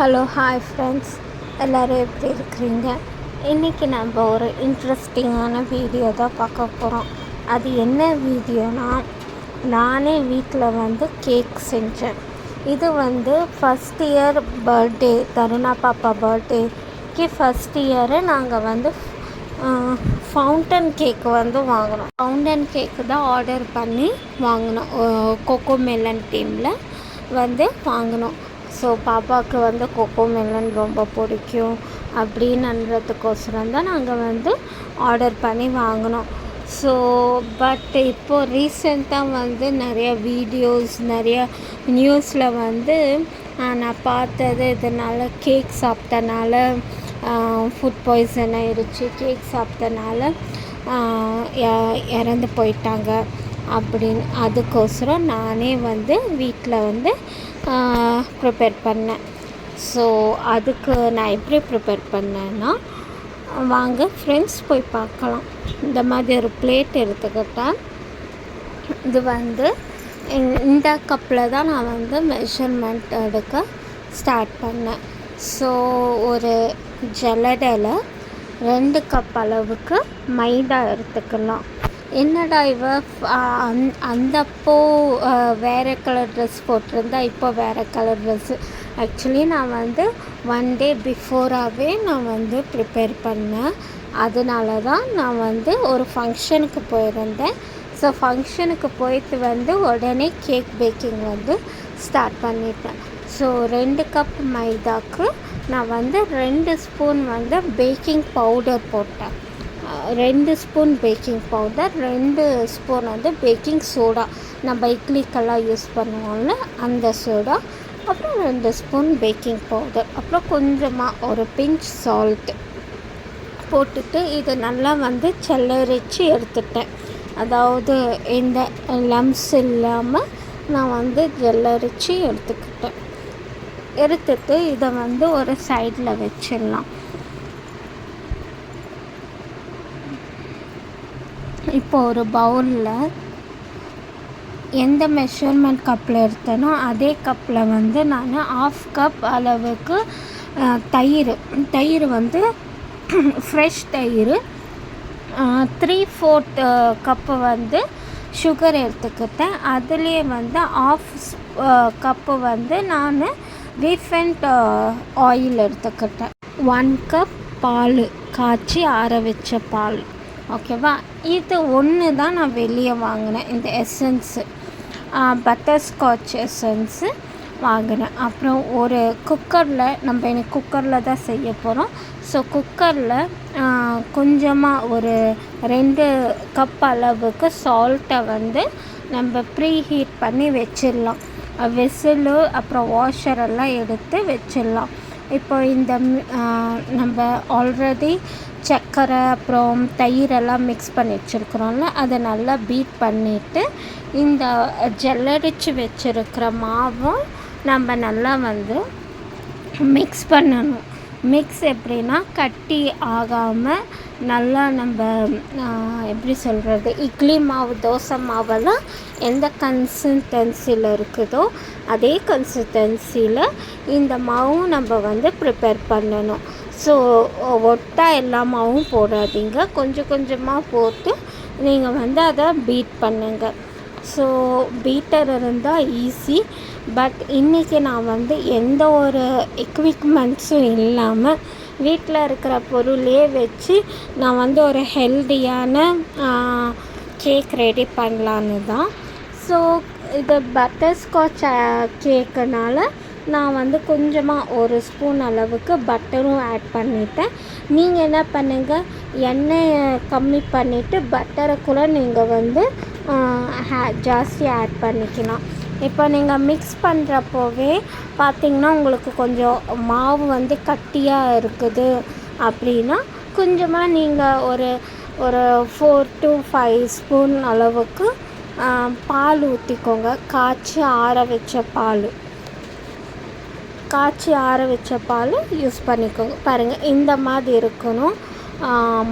Hello hi friends, எல்லோரும் எப்படி இருக்கிறீங்க? இன்றைக்கி நம்ம ஒரு இன்ட்ரெஸ்டிங்கான வீடியோ தான் பார்க்க போகிறோம். அது என்ன வீடியோனா, நானே வீட்டில் கேக் செஞ்சேன். இது ஃபஸ்ட் இயர் பர்த்டே, தருணா பாப்பா பர்த்டேக்கு ஃபஸ்ட் இயரு நாங்கள் ஃபவுண்டன் கேக்கு வாங்கினோம். ஃபவுண்டன் கேக்கு தான் ஆர்டர் பண்ணி வாங்கினோம். கோகோ மெலன் டீமில் வாங்கினோம். ஸோ பாப்பாவுக்கு கோகோ மெலன் ரொம்ப பிடிக்கும் அப்படின்றதுக்கோசரம் தான் நாங்கள் ஆர்டர் பண்ணி வாங்கினோம். ஸோ பட் இப்போது ரீசெண்டாக நிறைய வீடியோஸ், நிறைய நியூஸில் நான் பார்த்தது, இதனால் கேக் சாப்பிட்டனால ஃபுட் பாய்சன் ஆயிடுச்சு, கேக் சாப்பிட்டனால இறந்து போயிட்டாங்க அப்படின்னு. அதுக்கோசரம் நானே வீட்டில் ப்ரிப்பேர் பண்ணேன். ஸோ அதுக்கு நான் எப்படி ப்ரிப்பேர் பண்ணேன்னா, வாங்க ஃப்ரெண்ட்ஸ் போய் பார்க்கலாம். இந்த மாதிரி ஒரு பிளேட் எடுத்துக்கிட்டேன். இது இந்த கப்பில் தான் நான் மெஷர்மெண்ட் எடுக்க ஸ்டார்ட் பண்ணேன். ஸோ ஒரு ஜல்லடையில் 2 கப் அளவுக்கு மைதா எடுத்துக்கலாம். என்னடா அந்தப்போ வேறு கலர் ட்ரெஸ் போட்டிருந்தா, இப்போ வேறு கலர் ட்ரெஸ்ஸு. ஆக்சுவலி நான் 1 டே பிஃபோராகவே நான் ப்ரிப்பேர் பண்ணேன். அதனால தான் நான் ஒரு ஃபங்க்ஷனுக்கு போயிருந்தேன். ஸோ ஃபங்க்ஷனுக்கு போயிட்டு உடனே கேக் பேக்கிங் ஸ்டார்ட் பண்ணிட்டேன். ஸோ 2 கப் மைதாக்கு நான் 2 ஸ்பூன் பேக்கிங் பவுடர் போட்டேன். 2 spoon baking powder, 2 spoon baking soda, நம்ம இட்லிக்கெல்லாம் யூஸ் பண்ணுவோம்ல அந்த சோடா, அப்புறம் 2 ஸ்பூன் பேக்கிங் பவுடர், அப்புறம் கொஞ்சமாக ஒரு பிஞ்ச் சால்ட்டு போட்டுட்டு இதை நல்லா செல்லரிச்சு எடுத்துட்டேன். அதாவது இந்த லம்ஸ் இல்லாமல் நான் ஜல்லரிச்சு எடுத்துட்டு இதை ஒரு சைடில் வச்சிடலாம். இப்போ ஒரு பவுலில் எந்த மெஷர்மெண்ட் கப்பில் எடுத்தேனோ அதே கப்பில் நான் 1/2 கப் அளவுக்கு தயிர் ஃப்ரெஷ் தயிர், 3/4 கப்பு சுகர் எடுத்துக்கிட்டேன். அதுலேயே 1/2 கப்பு நான் ரீஃபைண்ட் ஆயில் எடுத்துக்கிட்டேன். 1 கப் பால், காய்ச்சி ஆற வச்ச பால். ஓகேவா? இது ஒன்று தான் நான் வெளியே வாங்கினேன். இந்த எசன்ஸு, பட்டர்ஸ்காட்ச் எசன்ஸு வாங்கினேன். அப்புறம் ஒரு குக்கரில், நம்ம எனக்கு குக்கரில் தான் செய்ய போகிறோம். ஸோ குக்கரில் கொஞ்சமாக ஒரு 2 கப் அளவுக்கு சால்ட்டை நம்ம ப்ரீ ஹீட் பண்ணி வச்சிடலாம். விசிலு அப்புறம் வாஷரெல்லாம் எடுத்து வச்சிடலாம். இப்போ இந்த நம்ம ஆல்ரெடி சர்க்கரை அப்புறம் தயிரெல்லாம் மிக்ஸ் பண்ணி வச்சுருக்குறோம்ல, அதை நல்லா பீட் பண்ணிவிட்டு இந்த ஜல்லரிச்சு வச்சுருக்கிற மாவும் நம்ம நல்லா மிக்ஸ் பண்ணணும். மிக்ஸ் எப்படின்னா, கட்டி ஆகாமல் நல்லா நம்ம எப்படி சொல்கிறது, இட்லி மாவு, தோசை மாவெல்லாம் எந்த கன்சிஸ்டன்சியில் இருக்குதோ அதே கன்சிஸ்டன்சியில் இந்த மாவும் நம்ம ப்ரிப்பேர் பண்ணணும். ஸோ ஒட்டாக எல்லா மாவும் போடாதீங்க, கொஞ்சம் கொஞ்சமாக போட்டு நீங்கள் அதை பீட் பண்ணுங்கள். ஸோ பீட்டர் இருந்தால் ஈஸி. பட் இன்றைக்கி நான் எந்த ஒரு எக்விப்மெண்ட்ஸும் இல்லாமல் வீட்டில் இருக்கிற பொருளையே வச்சு நான் ஒரு ஹெல்தியான கேக் ரெடி பண்ணலான்னு தான். ஸோ இது பட்டர்ஸ்காட்ச் கேக்குனால நான் கொஞ்சமாக ஒரு ஸ்பூன் அளவுக்கு பட்டரும் ஆட் பண்ணிட்டேன். நீங்கள் என்ன பண்ணுங்கள், எண்ணெயை கம்மி பண்ணிவிட்டு பட்டரை கூட நீங்கள் ஜாஸ்தி ஆட் பண்ணிக்கலாம். இப்போ நீங்கள் மிக்ஸ் பண்ணுறப்போவே பார்த்திங்கன்னா உங்களுக்கு கொஞ்சம் மாவு கட்டியாக இருக்குது அப்படின்னா கொஞ்சமாக நீங்கள் ஒரு 4 to 5 ஸ்பூன் அளவுக்கு பால் ஊற்றிக்கோங்க. காய்ச்சி ஆற வச்ச பால் யூஸ் பண்ணிக்கோங்க. பாருங்கள், இந்த மாதிரி இருக்கணும்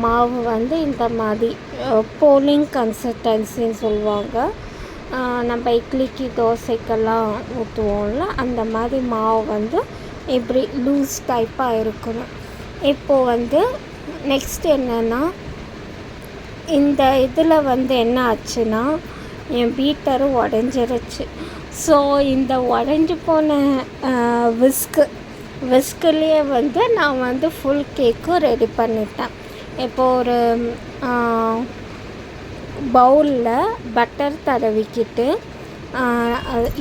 மாவு. இந்த மாதிரி போலிங் கன்சிஸ்டன்சின்னு சொல்லுவாங்க. நம்ம இட்லிக்கு தோசைக்கெல்லாம் ஊற்றுவோம்ல, அந்த மாதிரி மாவு இப்படி லூஸ் டைப்பாக இருக்கணும். இப்போது வந்து நெக்ஸ்ட் என்னென்னா, இந்த இதில் வந்து என்ன ஆச்சுன்னா என் பீட்டரு உடஞ்சிருச்சு. ஸோ இந்த உடஞ்சி போன விஸ்குலேயே வந்து நான் வந்து ஃபுல் கேக்கும் ரெடி பண்ணிட்டேன். இப்போது ஒரு பவுலில் பட்டர் தடவிக்கிட்டு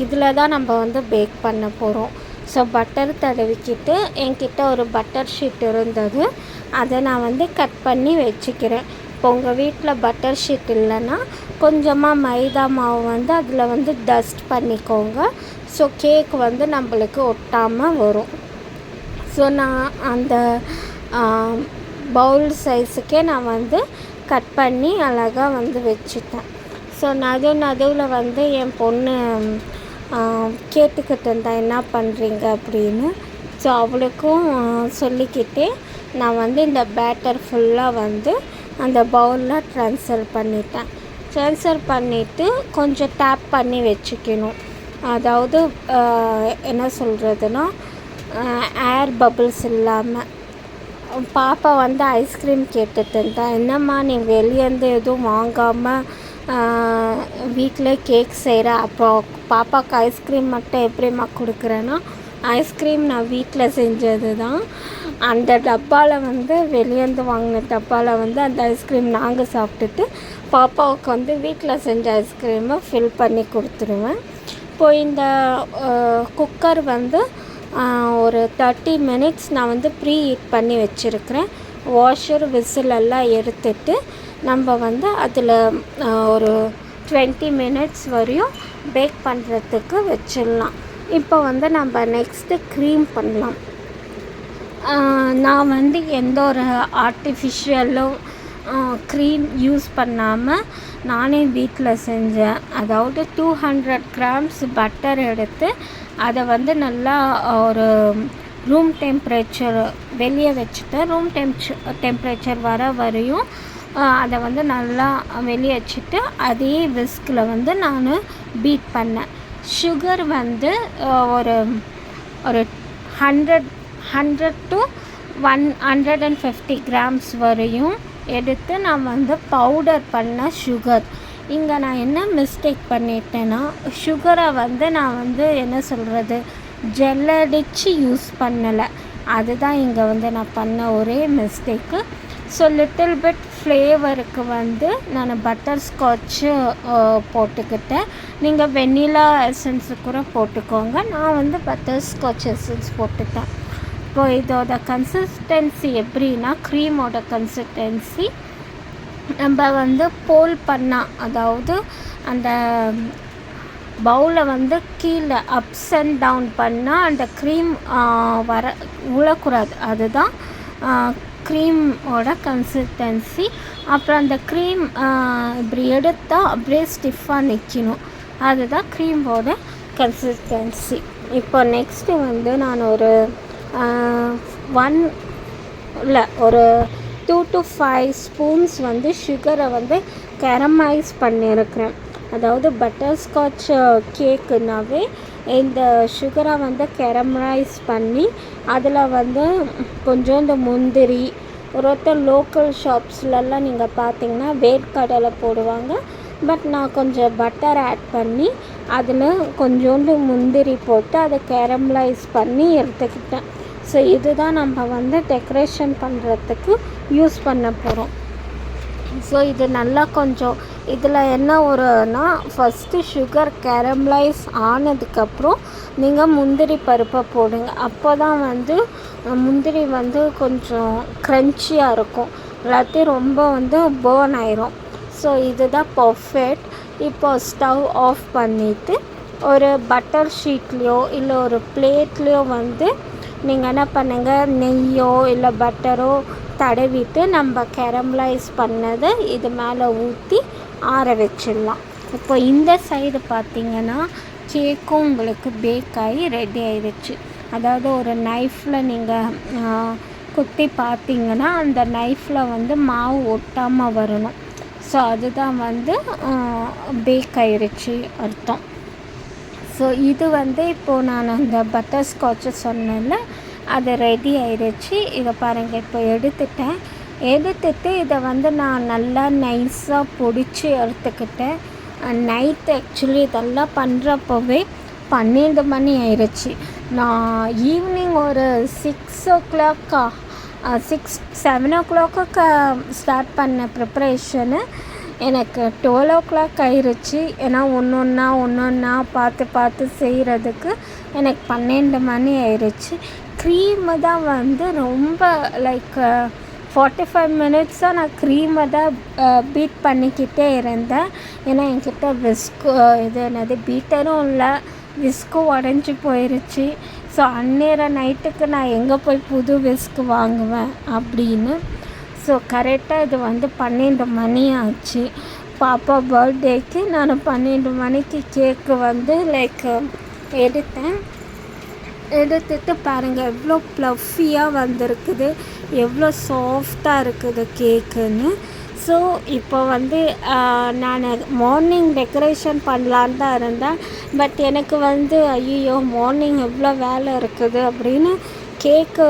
இதில் தான் நம்ம வந்து பேக் பண்ண போகிறோம். ஸோ பட்டர் தடவிக்கிட்டு என்கிட்ட ஒரு பட்டர் ஷீட் இருந்தது, அதை நான் வந்து கட் பண்ணி வச்சுக்கிறேன். இப்போ உங்கள் வீட்டில் பட்டர் ஷீட் இல்லைன்னா கொஞ்சமாக மைதா மாவு வந்து அதில் வந்து டஸ்ட் பண்ணிக்கோங்க. ஸோ கேக் வந்து நம்மளுக்கு ஒட்டாமல் வரும். ஸோ நான் அந்த பவுல் சைஸுக்கே நான் வந்து கட் பண்ணி அழகாக வந்து வச்சுட்டேன். ஸோ நடுவில் வந்து என் பொண்ணு கேட்டுக்கிட்டு இருந்தா என்ன பண்ணுறீங்க அப்படின்னு. ஸோ அவளுக்கும் சொல்லிக்கிட்டே நான் வந்து இந்த பேட்டர் ஃபுல்லாக வந்து அந்த பவுலில் ட்ரான்ஸ்ஃபர் பண்ணிவிட்டு கொஞ்சம் டேப் பண்ணி வச்சுக்கணும். அதாவது என்ன சொல்கிறதுனா, ஏர் பபிள்ஸ் இல்லாமல். பாப்பா வந்து ஐஸ்கிரீம் கேட்டுட்டு இருந்தா, என்னம்மா நீ வெளியேருந்து எதுவும் வாங்காமல் வீட்டில் கேக் செய்கிற, அப்புறம் பாப்பாவுக்கு ஐஸ்கிரீம் மட்டும் எப்படிம்மா கொடுக்குறேன்னா, ஐஸ்கிரீம் நான் வீட்டில் செஞ்சது தான். அந்த டப்பாவில் வந்து வெளியேருந்து வாங்கின டப்பாவில் வந்து அந்த ஐஸ்கிரீம் நாங்கள் சாப்பிட்டுட்டு பாப்பாவுக்கு வந்து வீட்டில் செஞ்ச ஐஸ்கிரீமை ஃபில் பண்ணி கொடுத்துருவேன். இப்போது இந்த குக்கர் வந்து ஒரு 30 மினிட்ஸ் நான் வந்து ப்ரீ ஹீட் பண்ணி வச்சுருக்கிறேன். வாஷர் விசில் எல்லாம் எடுத்துட்டு நம்ம வந்து அதில் ஒரு 20 மினிட்ஸ் வரையும் பேக் பண்ணுறதுக்கு வச்சிடலாம். இப்போ வந்து நம்ம நெக்ஸ்ட்டு க்ரீம் பண்ணலாம். நான் வந்து எந்த ஒரு ஆர்டிஃபிஷியலும் க்ரீம் யூஸ் பண்ணாமல் நானே வீட்டில் செஞ்சேன். அதாவது 200 கிராம்ஸ் பட்டர் எடுத்து அதை வந்து நல்லா ஒரு ரூம் டெம்பரேச்சர் வெளியே வச்சுட்டு ரூம் டெம்பரேச்சர் வரையும் அதை வந்து நல்லா வெளியே வச்சுட்டு அதே விஸ்கில் வந்து நான் பீட் பண்ணேன். சுகர் வந்து ஒரு 100 to 150 கிராம்ஸ் வரையும் எடுத்து நான் வந்து பவுடர் பண்ண சுகர். இங்கே நான் என்ன மிஸ்டேக் பண்ணிட்டேன்னா, சுகரை வந்து நான் வந்து என்ன சொல்கிறது, ஜெல்லடிச்சு யூஸ் பண்ணலை. அதுதான் இங்கே வந்து நான் பண்ண ஒரே மிஸ்டேக்கு. ஸோ லிட்டில் பிட் ஃப்ளேவருக்கு வந்து நான் பட்டர் ஸ்காட்சு போட்டுக்கிட்டேன். நீங்கள் வெண்ணிலா எசன்ஸு கூட போட்டுக்கோங்க. நான் வந்து பட்டர் ஸ்காட்ச் எசன்ஸ் போட்டுட்டேன். இப்போது இதோட கன்சிஸ்டன்சி எப்படின்னா, க்ரீமோட கன்சிஸ்டன்சி நம்ம வந்து போல் பண்ணால், அதாவது அந்த பவுலை வந்து கீழே அப்ஸ் அண்ட் டவுன் பண்ணால் அந்த க்ரீம் உழக்கூடாது. அதுதான் க்ரீமோட கன்சிஸ்டன்சி. அப்புறம் அந்த க்ரீம் இப்படி எடுத்தால் அப்படியே ஸ்டிஃபாக நிற்கணும். அதுதான் க்ரீமோட கன்சிஸ்டன்சி. இப்போ நெக்ஸ்ட்டு வந்து நான் ஒரு 2 to 5 ஸ்பூன்ஸ் வந்து சுகரை வந்து கேரமைஸ் பண்ணியிருக்கிறேன். அதாவது பட்டர் ஸ்காட்ச் கேக்குனாவே இந்த சுகரை வந்து கேரமலைஸ் பண்ணி அதில் வந்து கொஞ்சோண்டு முந்திரி, ஒருத்தர் லோக்கல் ஷாப்ஸ்லலாம் நீங்கள் பார்த்தீங்கன்னா வேர்க்கடலை போடுவாங்க. பட் நான் கொஞ்சம் பட்டர் ஆட் பண்ணி அதில் கொஞ்சோண்டு முந்திரி போட்டு அதை கேரமலைஸ் பண்ணி எடுத்துக்கிட்டேன். ஸோ இதுதான் நம்ம வந்து டெக்கரேஷன் பண்ணுறதுக்கு யூஸ் பண்ண போகிறோம். ஸோ இது நல்லா கொஞ்சம் இதில் என்ன ஒருனா, ஃபஸ்ட்டு சுகர் கேரமலைஸ் ஆனதுக்கப்புறம் நீங்கள் முந்திரி பருப்பை போடுங்க. அப்போ தான் வந்து முந்திரி வந்து கொஞ்சம் க்ரன்ச்சியாக இருக்கும், எல்லாத்தையும் ரொம்ப வந்து பேர்ன் ஆயிரும். ஸோ இதுதான் பர்ஃபெக்ட். இப்போ ஸ்டவ் ஆஃப் பண்ணிவிட்டு ஒரு பட்டர் ஷீட்லேயோ இல்லை ஒரு பிளேட்லேயோ வந்து நீங்கள் என்ன பண்ணுங்கள், நெய்யோ இல்லை பட்டரோ தடவிட்டு நம்ம கேரமலைஸ் பண்ணதை இது மேலே ஊற்றி ஆற வச்சிடலாம். இப்போ இந்த சைடு பார்த்திங்கன்னா கேக்கும் உங்களுக்கு பேக் ஆகி ரெடி ஆயிடுச்சு. அதாவது ஒரு நைஃப்பில் நீங்கள் குத்தி பார்த்திங்கன்னா அந்த நைஃப்பில் வந்து மாவு ஒட்டாமல் வரணும். ஸோ அதுதான் வந்து பேக் ஆயிடுச்சு அர்த்தம். ஸோ இது வந்து இப்போது நான் அந்த பட்டர் ஸ்காட்சை சொன்னேன்ல, அது ரெடி ஆயிடுச்சு. இதை பாருங்கள், இப்போ எடுத்துட்டு இதை வந்து நான் நல்லா நைஸாக பொடிச்சு எடுத்துக்கிட்டேன். நைட் ஆக்சுவலி இதெல்லாம் பண்ணுறப்போவே 12 மணி ஆயிடுச்சு. நான் ஈவினிங் ஒரு 7 o'clock ஸ்டார்ட் பண்ண ப்ரிப்பரேஷனு எனக்கு 12 o'clock ஆயிடுச்சு. ஏன்னா ஒன்று பார்த்து செய்கிறதுக்கு எனக்கு 12 மணி ஆயிடுச்சு. க்ரீமு தான் வந்து ரொம்ப லைக் 45 மினிட்ஸாக நான் க்ரீமை தான் பீட் பண்ணிக்கிட்டே இருந்தேன். ஏன்னா என்கிட்ட பீட்டரும் இல்லை, விஸ்கும் உடஞ்சி போயிடுச்சு. ஸோ அந்நேரம் நைட்டுக்கு நான் எங்கே போய் புது விஸ்க் வாங்குவேன் அப்படின்னு. ஸோ கரெக்டாக இது வந்து 12 மணி ஆச்சு. பாப்பா பர்த்டேக்கு நான் 12 மணிக்கு கேக்கு வந்து லைக் எடுத்துட்டு பாருங்கள் எவ்வளோ ப்ளஃபியாக வந்திருக்குது, எவ்வளோ சாஃப்டாக இருக்குது கேக்குன்னு. ஸோ இப்போ வந்து நான் மார்னிங் டெக்கரேஷன் பண்ணலான்னு தான் இருந்தேன். பட் எனக்கு வந்து ஐயோ மார்னிங் எவ்வளோ வேலை இருக்குது அப்படின்னு கேக்கு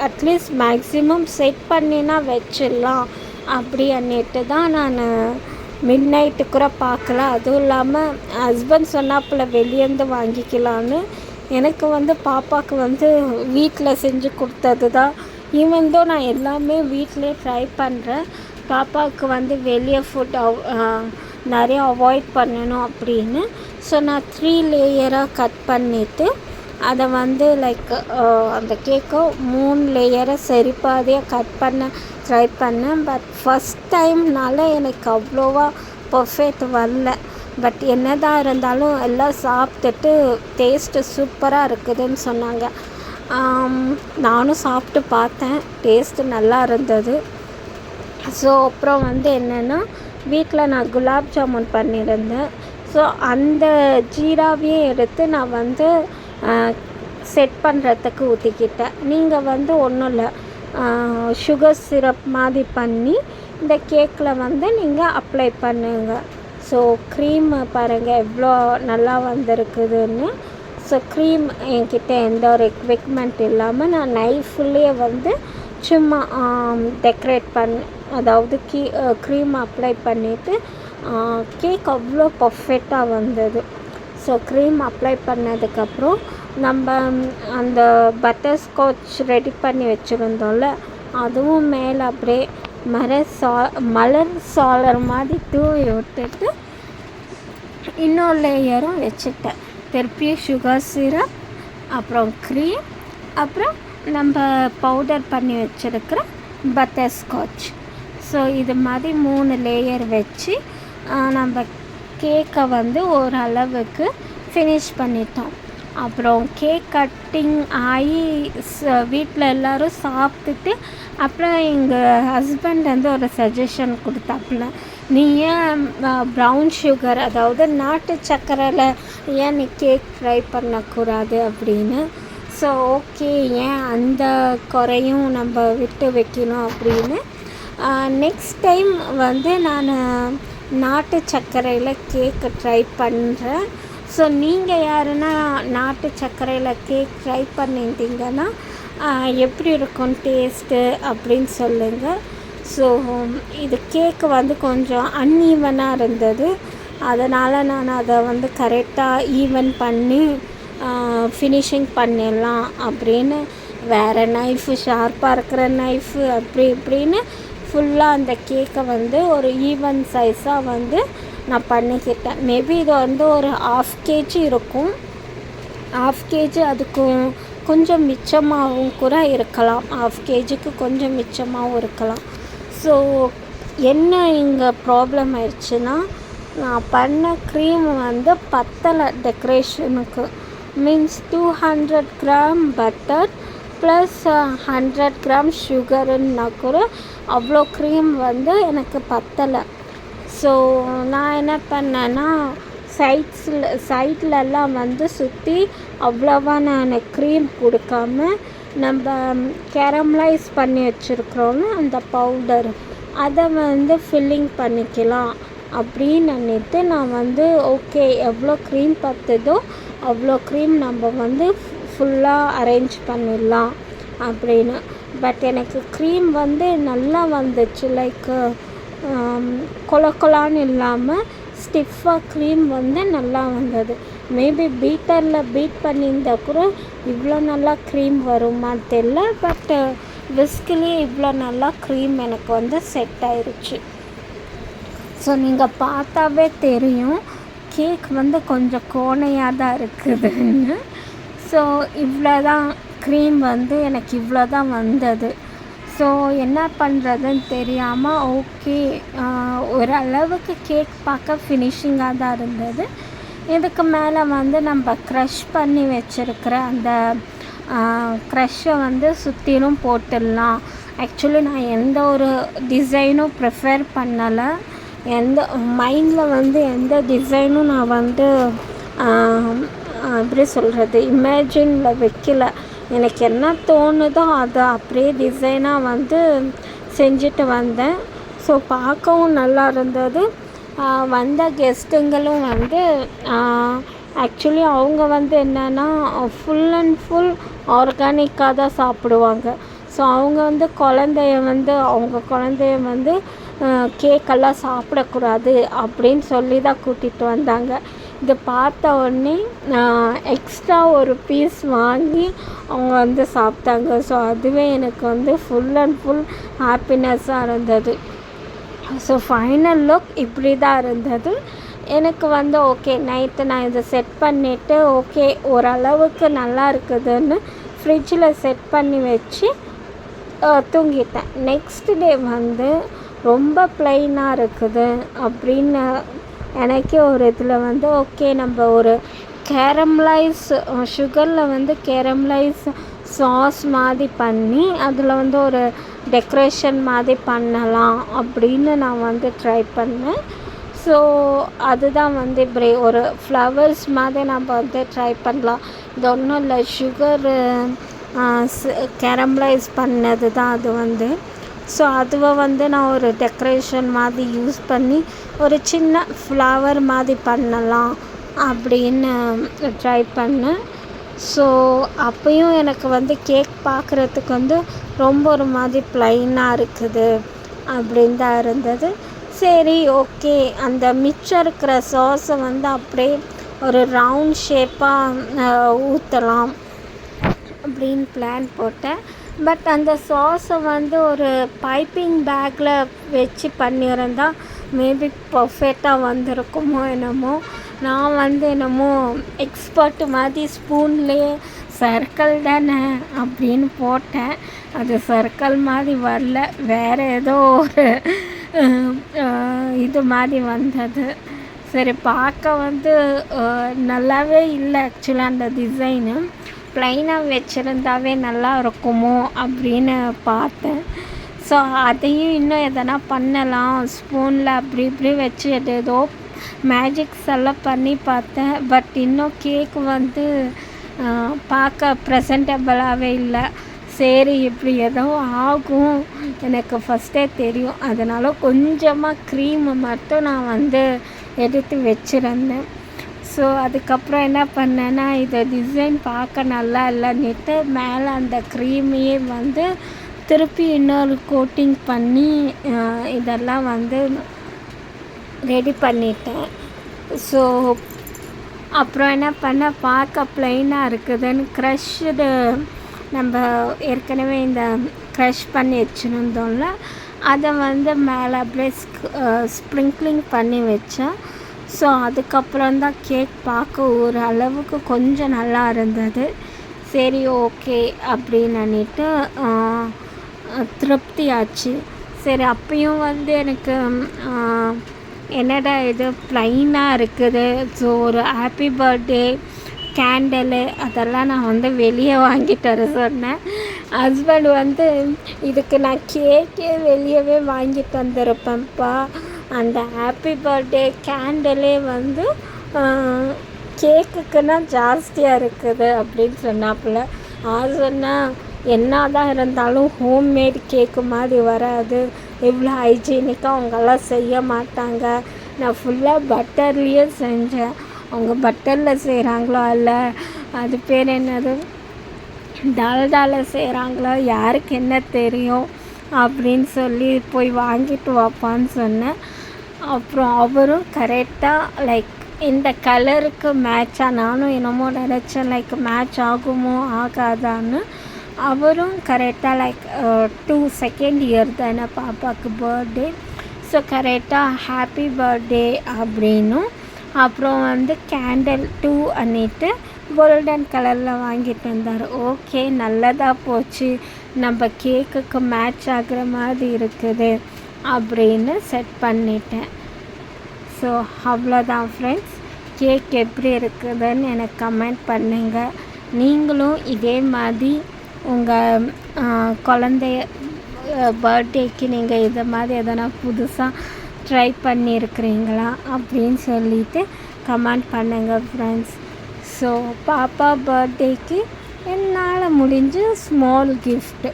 அட்லீஸ்ட் மேக்ஸிமம் செட் பண்ணினா வச்சிடலாம் அப்படி அன்னிட்டு தான் நான் மிட் நைட்டு கூட பார்க்கல. அதுவும் இல்லாமல் ஹஸ்பண்ட் சொன்னாப்புல வெளியேருந்து வாங்கிக்கலான்னு. எனக்கு வந்து பாப்பாவுக்கு வந்து வீட்டில் செஞ்சு கொடுத்தது தான். ஈவன் தோ நான் எல்லாமே வீட்டிலே ட்ரை பண்ணுறேன். பாப்பாவுக்கு வந்து வெளியே ஃபுட் நிறைய அவாய்ட் பண்ணணும் அப்படின்னு. ஸோ நான் 3 லேயராக கட் பண்ணிவிட்டு அதை வந்து லைக் அந்த கேக்கை 3 லேயராக சரிபாதியாக கட் பண்ண ட்ரை பண்ணேன். பட் ஃபஸ்ட் டைம்னால எனக்கு அவ்வளோவா பர்ஃபெக்ட் வரல. பட் என்னதான் இருந்தாலும் எல்லாம் சாப்பிட்டுட்டு டேஸ்ட்டு சூப்பராக இருக்குதுன்னு சொன்னாங்க. நானும் சாப்பிட்டு பார்த்தேன், டேஸ்ட்டு நல்லா இருந்தது. ஸோ அப்புறம் வந்து என்னென்னா வீட்டில் நான் குலாப் ஜாமுன் பண்ணியிருந்தேன். ஸோ அந்த ஜீராவையே எடுத்து நான் வந்து செட் பண்ணுறதுக்கு ஊற்றிக்கிட்டேன். நீங்கள் வந்து ஒன்றும் இல்லை, சுகர் சிரப் மாதிரி பண்ணி இந்த கேக்கில் வந்து நீங்கள் அப்ளை பண்ணுங்கள். ஸோ க்ரீம் பாருங்கள் எவ்வளோ நல்லா வந்திருக்குதுன்னு. ஸோ க்ரீம் என்கிட்ட எந்த ஒரு எக்விப்மெண்ட் இல்லாமல் நான் நைஃப்லேயே வந்து சும்மா டெக்கரேட் அதாவது க்ரீம் அப்ளை பண்ணிவிட்டு கேக் அவ்வளோ பர்ஃபெக்டாக வந்தது. ஸோ க்ரீம் அப்ளை பண்ணதுக்கப்புறம் நம்ம அந்த பட்டர்ஸ்காட்ச் ரெடி பண்ணி வச்சுருந்தோம்ல, அதுவும் மேலே அப்படியே மலர் சாளர் மாதிரி தூவி விட்டுட்டு இன்னொரு லேயரும் வச்சுட்டேன். திருப்பியும் சுகர் சிரப், அப்புறம் க்ரீம், அப்புறம் நம்ம பவுடர் பண்ணி வச்சுருக்கிற பட்டர்ஸ்காட்ச். ஸோ இது மாதிரி 3 லேயர் வச்சு நம்ம கேக்கை வந்து ஓரளவுக்கு ஃபினிஷ் பண்ணிட்டோம். அப்புறம் கேக் கட்டிங் ஆகி வீட்டில் எல்லோரும் சாப்பிட்டுட்டு அப்புறம் எங்கள் ஹஸ்பண்ட் வந்து ஒரு சஜஷன் கொடுத்தாப்புல, நீ ஏன் ப்ரௌன் சுகர் அதாவது நாட்டு சர்க்கரையில் ஏன் நீ கேக் ட்ரை பண்ணக்கூடாது அப்படின்னு. ஸோ ஓகே, ஏன் அந்த குறையும் நம்ம விட்டு வைக்கணும் அப்படின்னு நெக்ஸ்ட் டைம் வந்து நான் நாட்டு சர்க்கரையில் கேக்கு ட்ரை பண்ணுறேன். ஸோ நீங்கள் யாருன்னா நாட்டு சர்க்கரையில் கேக் ட்ரை பண்ணியிருந்தீங்கன்னா எப்படி இருக்கும் டேஸ்ட்டு அப்படின்னு சொல்லுங்கள். ஸோ இது கேக்கு வந்து கொஞ்சம் அன்ஈவனாக இருந்தது. அதனால் நான் அதை வந்து கரெக்டாக ஈவன் பண்ணி ஃபினிஷிங் பண்ணிடலாம் அப்படின்னு வேறு நைஃபு, ஷார்ப்பாக இருக்கிற நைஃபு அப்படி இப்படின்னு ஃபுல்லாக அந்த கேக்கை வந்து ஒரு ஈவன் சைஸாக வந்து நான் பண்ணிக்கிட்டேன். மேபி இது வந்து ஒரு 1/2 kg இருக்கும். 1/2 kg அதுக்கு கொஞ்சம் மிச்சமாகவும் கூட இருக்கலாம். 1/2 kgக்கு கொஞ்சம் மிச்சமாகவும் இருக்கலாம். ஸோ என்ன இங்கே ப்ராப்ளம் ஆயிடுச்சுன்னா, நான் பண்ண க்ரீம் வந்து பத்தலை டெக்கரேஷனுக்கு. Means 200 gram butter plus 100 gram சுகருன்னா கூட அவ்வளோ க்ரீம் வந்து எனக்கு பத்தலை. ஸோ நான் என்ன பண்ணேன்னா சைட்லெல்லாம் வந்து சுற்றி அவ்வளோவா நான் க்ரீம் கொடுக்காம நம்ம கேரமலைஸ் பண்ணி வச்சுருக்குறோன்னு அந்த பவுடர் அதை வந்து ஃபில்லிங் பண்ணிக்கலாம் அப்படின்னு நினைத்து நான் வந்து ஓகே எவ்வளோ க்ரீம் பத்துதோ அவ்வளோ க்ரீம் நம்ம வந்து ஃபுல்லாக அரேஞ்ச் பண்ணிடலாம் அப்படின்னு. பட் எனக்கு க்ரீம் வந்து நல்லா வந்துச்சு. லைக் கொலான்னு இல்லாமல் ஸ்டிஃபாக க்ரீம் வந்து நல்லா வந்தது. மேபி பீட்டரில் பீட் பண்ணியிருந்தா கூட இவ்வளோ நல்லா க்ரீம் வருமான்னு தெரில. பட் விஸ்க்லேயே இவ்வளோ நல்லா க்ரீம் எனக்கு வந்து செட் ஆயிடுச்சு. ஸோ நீங்கள் பார்த்தாவே தெரியும் கேக் வந்து கொஞ்சம் கோணையாக தான் இருக்குதுன்னு. ஸோ இவ்வளோ தான் க்ரீம் வந்து எனக்கு இவ்வளோ தான் வந்தது. ஸோ என்ன பண்ணுறதுன்னு தெரியாமல் ஓகே, ஓரளவுக்கு கேக் பார்க்க ஃபினிஷிங்காக தான் இருந்தது. இதுக்கு மேலே வந்து நம்ம க்ரஷ் பண்ணி வச்சுருக்கிற அந்த க்ரஷ்ஷை வந்து சுற்றிலும் போட்டுடலாம். ஆக்சுவலி நான் எந்த ஒரு டிசைனும் ப்ரிஃபர் பண்ணலை. எந்த மைண்டில் வந்து எந்த டிசைனும் நான் வந்து எப்படி சொல்கிறது, இமேஜினில் வைக்கல. எனக்கு என்ன தோணுதோ அதை அப்படியே டிசைனாக வந்து செஞ்சுட்டு வந்தேன். ஸோ பார்க்கவும் நல்லா இருந்தது. வந்த கெஸ்ட்டுங்களும் வந்து ஆக்சுவலி அவங்க வந்து என்னென்னா ஃபுல் அண்ட் ஃபுல் ஆர்கானிக்காக தான் சாப்பிடுவாங்க. ஸோ அவங்க வந்து அவங்க குழந்தைய வந்து கேக்கெல்லாம் சாப்பிடக்கூடாது அப்படின்னு சொல்லி தான் கூட்டிகிட்டு வந்தாங்க. இதை பார்த்த உடனே எக்ஸ்ட்ரா ஒரு பீஸ் வாங்கி அவங்க வந்து சாப்பிட்டாங்க. ஸோ அதுவே எனக்கு வந்து ஃபுல் அண்ட் ஃபுல் ஹாப்பினஸ்ஸாக இருந்தது. ஸோ ஃபைனல் லுக் இப்படி தான் இருந்தது. எனக்கு வந்து ஓகே, நைட்டு நான் இதை செட் பண்ணிவிட்டு ஓகே ஓரளவுக்கு நல்லா இருக்குதுன்னு ஃப்ரிட்ஜில் செட் பண்ணி வச்சு தூங்கிட்டேன். நெக்ஸ்ட் டே வந்து ரொம்ப ப்ளைனாக இருக்குது அப்படின்னு எனக்கே ஒரு இதில் வந்து ஓகே, நம்ம ஒரு கேரமலைஸ் சுகரில் வந்து கேரமலைஸ் சாஸ் மாதிரி பண்ணி அதில் வந்து ஒரு டெக்கரேஷன் மாதிரி பண்ணலாம் அப்படின்னு நான் வந்து ட்ரை பண்ணேன். ஸோ அதுதான் வந்து இப்படி ஒரு ஃப்ளவர்ஸ் மாதிரி நம்ம வந்து ட்ரை பண்ணலாம். இது ஒன்றும் இல்லை, சுகரு கேரமலைஸ் பண்ணது தான் அது வந்து. ஸோ அதுவை வந்து நான் ஒரு டெக்கரேஷன் மாதிரி யூஸ் பண்ணி ஒரு சின்ன ஃப்ளவர் மாதிரி பண்ணலாம் அப்படின்னு ட்ரை பண்ணேன். ஸோ அப்போயும் எனக்கு வந்து கேக் பார்க்குறதுக்கு வந்து ரொம்ப ஒரு மாதிரி ப்ளைனாக இருக்குது அப்படின்னு தான் இருந்தது. சரி ஓகே, அந்த மிச்சம் இருக்கிற சாஸை வந்து அப்படியே ஒரு ரவுண்ட் ஷேப்பாக ஊற்றலாம் அப்படின்னு பிளான் போட்டேன். பட் அந்த சாஸை வந்து ஒரு பைப்பிங் பேக்கில் வச்சு பண்ணியிருந்தால் மேபி பர்ஃபெக்டாக வந்திருக்குமோ என்னமோ. நான் வந்து என்னமோ எக்ஸ்பர்ட் மாதிரி ஸ்பூன்லேயே சர்க்கிள் தானே அப்படின்னு போட்டேன். அது சர்க்கிள் மாதிரி வரல, வேறு ஏதோ ஒரு இது மாதிரி வந்தது. சரி, பார்க்க வந்து நல்லாவே இல்லை. ஆக்சுவலாக அந்த டிசைனு ப்ளைனாக வச்சுருந்தாவே நல்லா இருக்குமோ அப்படின்னு பார்த்தேன். ஸோ அதையும் இன்னும் எதனா பண்ணலாம் ஸ்பூனில் அப்படி இப்படி வச்சு ஏதோ மேஜிக்ஸ் எல்லாம் பண்ணி பார்த்தேன். பட் இன்னும் கேக் வந்து பார்க்க ப்ரெசன்டபிளாகவே இல்லை. சரி, இப்படி ஏதோ ஆகும் எனக்கு ஃபஸ்ட்டே தெரியும். அதனால் கொஞ்சமாக க்ரீமை மட்டும் நான் வந்து எடுத்து வச்சுருந்தேன். ஸோ அதுக்கப்புறம் என்ன பண்ணேன்னா, இதை டிசைன் பார்க்க நல்லா இல்லைன்னுட்டு மேலே அந்த க்ரீமையே வந்து திருப்பி இன்னொரு கோட்டிங் பண்ணி இதெல்லாம் வந்து ரெடி பண்ணிட்டேன். ஸோ அப்புறம் என்ன பண்ண, பார்க்க ப்ளைனாக இருக்குதுன்னு க்ரஷ்டு நம்ம ஏற்கனவே இந்த க்ரஷ் பண்ணி வச்சுருந்தோம்ல, அதை வந்து மேலே அப்படியே ஸ்ப்ரிங்க்லிங் பண்ணி வச்சேன். ஸோ அதுக்கப்புறம் தான் கேக் பார்க்க ஒரு அளவுக்கு கொஞ்சம் நல்லா இருந்தது. சரி ஓகே அப்படின்னு திருப்தி ஆச்சு. சரி, அப்பயும் வந்து எனக்கு என்னடா இது ப்ளைனாக இருக்குது. ஸோ ஒரு ஹாப்பி பர்த்டே கேண்டலு அதெல்லாம் நான் வந்து வெளியே வாங்கிட்டு வர சொன்னேன். ஹஸ்பண்ட் வந்து இதுக்கு நான் கேக்கே வெளியவே வாங்கிட்டு வந்திருப்பேன்ப்பா, அந்த ஹாப்பி பர்த்டே கேண்டலே வந்து கேக்குக்குன்னா ஜாஸ்தியாக இருக்குது அப்படின்னு சொன்னாப்புல. நான் சொன்னேன், என்ன தான் இருந்தாலும் ஹோம்மேட் கேக்கு மாதிரி வராது, இவ்வளோ ஹைஜீனிக்காக அவங்கெல்லாம் செய்ய மாட்டாங்க. நான் ஃபுல்லாக பட்டர்லேயே செஞ்சேன். அவங்க பட்டரில் செய்கிறாங்களோ அல்ல, அது பேர் என்னது, டால்டாவில் செய்கிறாங்களா யாருக்கு என்ன தெரியும் அப்படின்னு சொல்லி போய் வாங்கிட்டு வாப்பான்னு சொன்னேன். அப்புறம் அவரும் கரெக்டாக லைக் இந்த கலருக்கு மேட்சாக, நானும் என்னமோ நினச்சேன் லைக் மேட்ச் ஆகுமோ ஆகாதான்னு. அவரும் கரெக்டாக லைக் 2 செகண்ட் இயர் தானே பாப்பாவுக்கு பர்த்டே. ஸோ கரெக்டாக ஹாப்பி பர்த்டே அப்படின்னும், அப்புறம் வந்து கேண்டில் 2 அன்னிட்டு கோல்டன் கலரில் வாங்கிட்டு வந்தார். ஓகே, நல்லதாக போச்சு, நம்ம கேக்குக்கு மேட்ச் ஆகிற மாதிரி இருக்குது அப்படின்னு செட் பண்ணிட்டேன். ஸோ அவ்வளோதான் ஃப்ரெண்ட்ஸ். கேக் எப்படி இருக்குதுன்னு எனக்கு கமெண்ட் பண்ணுங்கள். நீங்களும் இதே மாதிரி உங்கள் குழந்தைய பர்த்டேக்கு நீங்கள் இதை மாதிரி எதனா புதுசாக ட்ரை பண்ணியிருக்கிறீங்களா அப்படின்னு சொல்லிவிட்டு கமெண்ட் பண்ணுங்கள் ஃப்ரெண்ட்ஸ். ஸோ பாப்பா பர்த்டேக்கு என்னால் முடிஞ்ச ஸ்மால் கிஃப்ட்டு.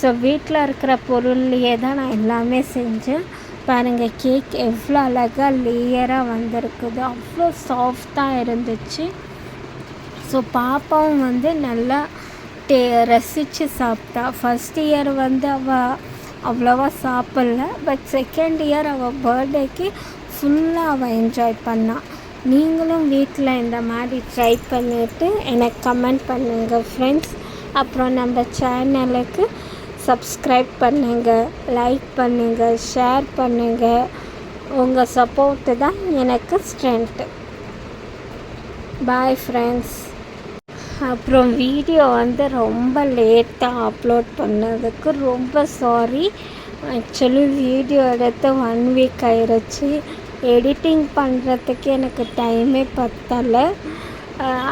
ஸோ வீட்டில் இருக்கிற பொருள்லையே தான் நான் எல்லாமே செஞ்சேன். பாருங்கள், கேக் எவ்வளோ அழகாக லேயராக வந்திருக்குது, அவ்வளோ சாஃப்டாக இருந்துச்சு. ஸோ பாப்பாவும் வந்து நல்லா ரசித்து சாப்பிட்டா. ஃபஸ்ட் இயர் வந்து அவள் அவ்வளோவா சாப்பிட்ல, பட் செகண்ட் இயர் அவள் பர்த்டேக்கு ஃபுல்லாக அவள் என்ஜாய் பண்ணாள். நீங்களும் வீட்டில் இந்த மாதிரி ட்ரை பண்ணிவிட்டு எனக்கு கமெண்ட் பண்ணுங்கள் ஃப்ரெண்ட்ஸ். அப்புறம் நம்ம சேனலுக்கு சப்ஸ்கிரைப் பண்ணுங்கள், லைக் பண்ணுங்கள், ஷேர் பண்ணுங்கள். உங்கள் சப்போர்ட்டு தான் எனக்கு ஸ்ட்ரென்த்து. Bye friends. அப்புறம் வீடியோ வந்து ரொம்ப லேட்டாக அப்லோட் பண்ணதுக்கு ரொம்ப சாரி. ஆக்சுவலி வீடியோ எடுத்து 1 வீக் ஆயிடுச்சு. எடிட்டிங் பண்ணுறதுக்கு எனக்கு டைமே பத்தலை.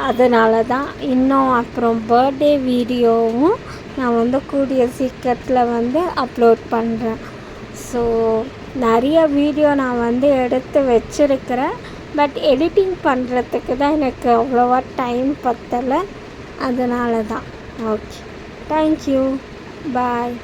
அதனால தான் இன்னும் அப்புறம் பர்த்டே வீடியோவும் நான் வந்து கூடிய சீக்கிரத்தில் வந்து அப்லோட் பண்ணுறேன். ஸோ நிறைய வீடியோ நான் வந்து எடுத்து வச்சுருக்கிறேன், பட் எடிட்டிங் பண்ணுறதுக்கு தான் எனக்கு அவ்வளோவா டைம் பத்தலை. அதனால தான். ஓகே, தேங்க்யூ, பாய்.